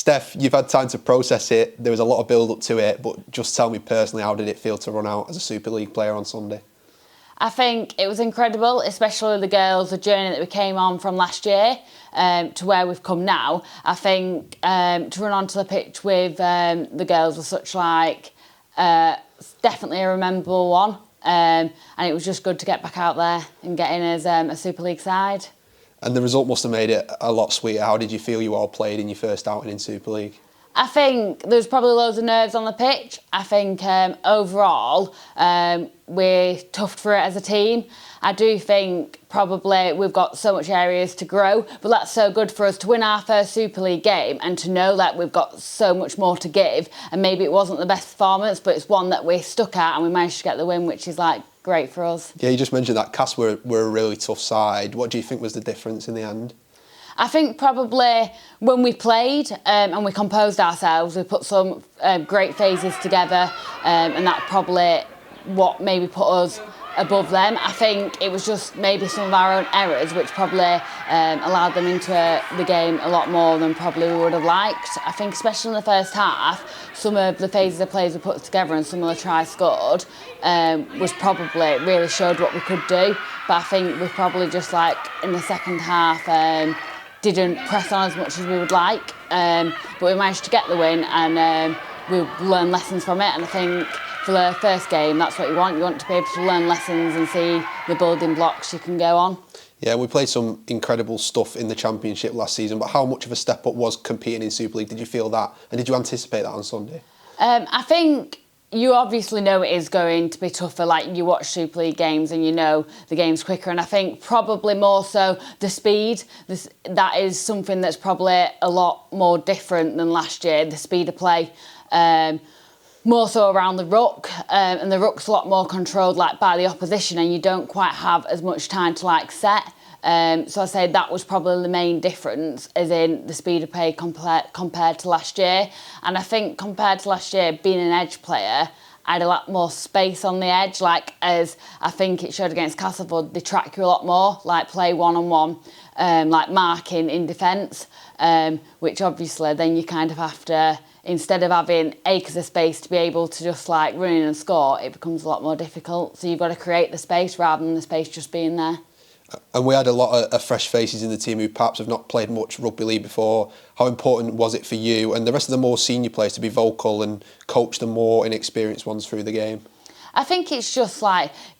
Steph, you've had time to process it. There was a lot of build up to it, but just tell me personally, how did it feel to run out as a Super League player on Sunday? I think it was incredible, especially the girls, the journey that we came on from last year to where we've come now. I think to run onto the pitch with the girls was such definitely a memorable one. And it was just good to get back out there and get in as a Super League side. And the result must have made it a lot sweeter. How did you feel you all played in your first outing in Super League? I think there's probably loads of nerves on the pitch. I think overall we're tough for it as a team. I do think probably we've got so much areas to grow, but that's so good for us to win our first Super League game and to know that we've got so much more to give. And maybe it wasn't the best performance, but it's one that we stuck at and we managed to get the win, which is great for us. Yeah, you just mentioned that Cass were a really tough side. What do you think was the difference in the end? I think probably when we played and we composed ourselves, we put some great phases together and that probably what maybe put us above them. I think it was just maybe some of our own errors which probably allowed them into the game a lot more than probably we would have liked. I think especially in the first half, some of the phases of plays we put together and some of the tries scored was probably really showed what we could do. But I think we probably just in the second half didn't press on as much as we would like, but we managed to get the win and we learned lessons from it. And I think for the first game, that's what you want. You want to be able to learn lessons and see the building blocks you can go on. Yeah, we played some incredible stuff in the Championship last season, but how much of a step up was competing in Super League? Did you feel that? And did you anticipate that on Sunday? I think you obviously know it is going to be tougher. You watch Super League games and you know the game's quicker. And I think probably more so the speed. That is something that's probably a lot more different than last year, the speed of play. More so around the ruck, and the ruck's a lot more controlled by the opposition and you don't quite have as much time to set. So I say that was probably the main difference, as in the speed of play compared to last year. And I think compared to last year, being an edge player, I had a lot more space on the edge, as I think it showed against Castleford, they track you a lot more, play one-on-one, marking in defence, which obviously then you kind of have to, instead of having acres of space to be able to just run in and score, it becomes a lot more difficult. So you've got to create the space rather than the space just being there. And we had a lot of fresh faces in the team who perhaps have not played much rugby league before. How important was it for you and the rest of the more senior players to be vocal and coach the more inexperienced ones through the game? I think it's just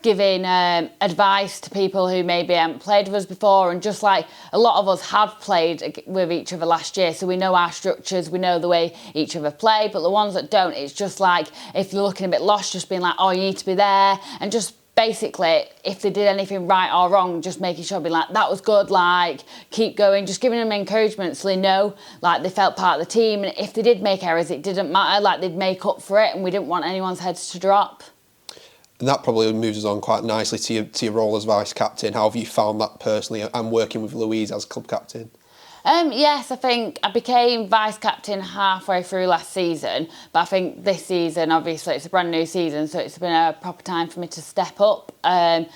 giving advice to people who maybe haven't played with us before, and just a lot of us have played with each other last year, so we know our structures, we know the way each other play. But the ones that don't, it's just if you're looking a bit lost, just being oh, you need to be there, and just basically if they did anything right or wrong, just making sure being that was good, keep going, just giving them encouragement so they know they felt part of the team, and if they did make errors it didn't matter, they'd make up for it, and we didn't want anyone's heads to drop. And that probably moves us on quite nicely to your role as vice captain. How have you found that personally and working with Louise as club captain? Yes, I think I became vice captain halfway through last season, but I think this season, obviously, it's a brand new season, so it's been a proper time for me to step up. I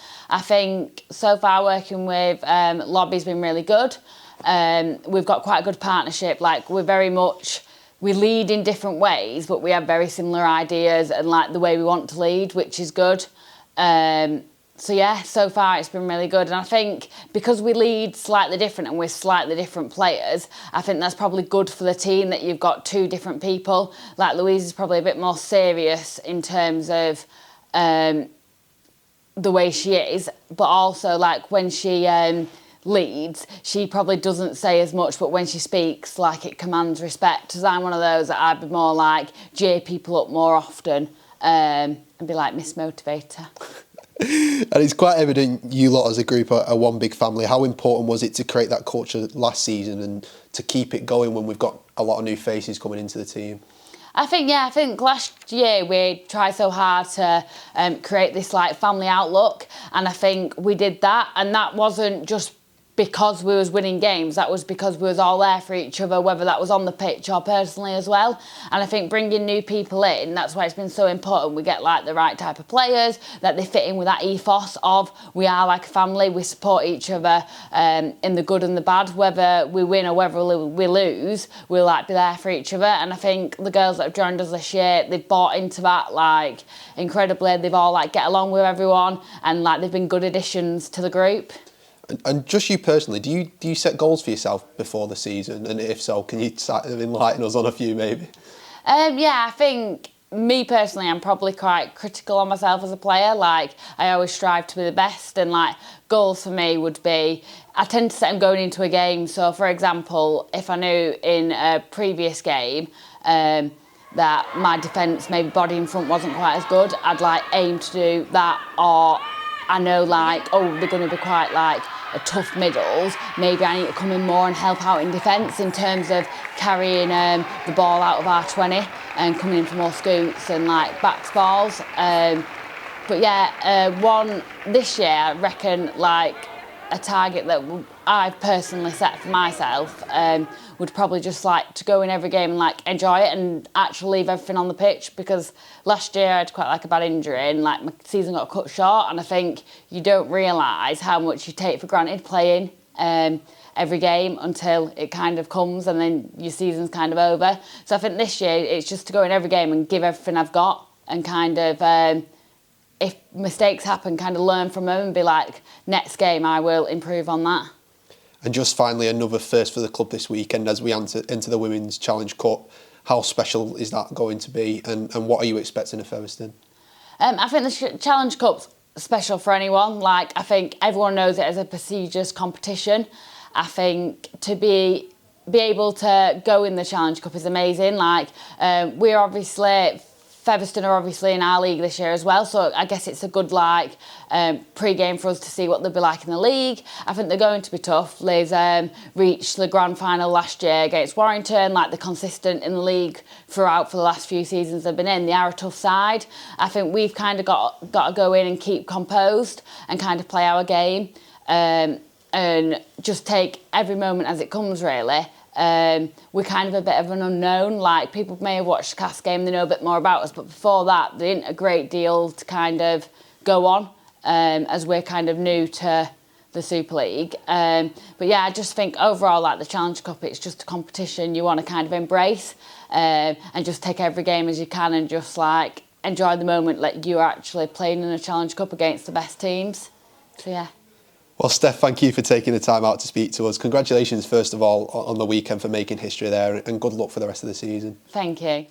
think so far working with Lobby's been really good. We've got quite a good partnership. We lead in different ways, but we have very similar ideas and the way we want to lead, which is good. So yeah, so far it's been really good. And I think because we lead slightly different and we're slightly different players, I think that's probably good for the team that you've got two different people. Louise is probably a bit more serious in terms of the way she is, but also when she leads, she probably doesn't say as much, but when she speaks, it commands respect. Because I'm one of those that I'd be more cheer people up more often and be Miss Motivator. And it's quite evident you lot as a group are one big family. How important was it to create that culture last season and to keep it going when we've got a lot of new faces coming into the team? I think last year we tried so hard to create this family outlook, and I think we did that, and that wasn't just because we was winning games. That was because we was all there for each other, whether that was on the pitch or personally as well. And I think bringing new people in, that's why it's been so important we get like the right type of players, that they fit in with that ethos of we are like a family, we support each other in the good and the bad, whether we win or whether we lose, we'll like be there for each other. And I think the girls that have joined us this year, they've bought into that like incredibly. They've all like get along with everyone, and like they've been good additions to the group. And just you personally, do you set goals for yourself before the season? And if so, can you enlighten us on a few maybe? Yeah, I think me personally, I'm probably quite critical on myself as a player. Like, I always strive to be the best, and like goals for me would be, I tend to set them going into a game. So for example, if I knew in a previous game that my defence, maybe body in front wasn't quite as good, I'd like aim to do that. Or I know like, oh, they're going to be quite like a tough middles, maybe I need to come in more and help out in defence in terms of carrying the ball out of our 20 and coming in for more scoots and like backs balls. But yeah, one this year, I reckon like a target that I've personally set for myself would probably just like to go in every game and like enjoy it and actually leave everything on the pitch, because last year I had quite like a bad injury and like my season got cut short, and I think you don't realise how much you take for granted playing every game until it kind of comes and then your season's kind of over. So I think this year it's just to go in every game and give everything I've got, and kind of if mistakes happen, kind of learn from them and be like, next game I will improve on that. And just finally, another first for the club this weekend as we enter into the Women's Challenge Cup. How special is that going to be, and what are you expecting of Featherstone? I think the Challenge Cup's special for anyone. Like, I think everyone knows it as a prestigious competition. I think to be able to go in the Challenge Cup is amazing. Like, we're obviously, Featherstone are obviously in our league this year as well, so I guess it's a good like pre-game for us to see what they'll be like in the league. I think they're going to be tough. Liz reached the grand final last year against Warrington. Like, they're consistent in the league throughout for the last few seasons they've been in. They are a tough side. I think we've kind of got to go in and keep composed and kind of play our game and just take every moment as it comes, really. We're kind of a bit of an unknown. Like, people may have watched the Cast game, they know a bit more about us, but before that there isn't a great deal to kind of go on as we're kind of new to the Super League. But yeah, I just think overall, like the Challenge Cup, it's just a competition you want to kind of embrace and just take every game as you can and just like enjoy the moment like you're actually playing in a Challenge Cup against the best teams. So yeah. Well, Steph, thank you for taking the time out to speak to us. Congratulations, first of all, on the weekend for making history there, and good luck for the rest of the season. Thank you.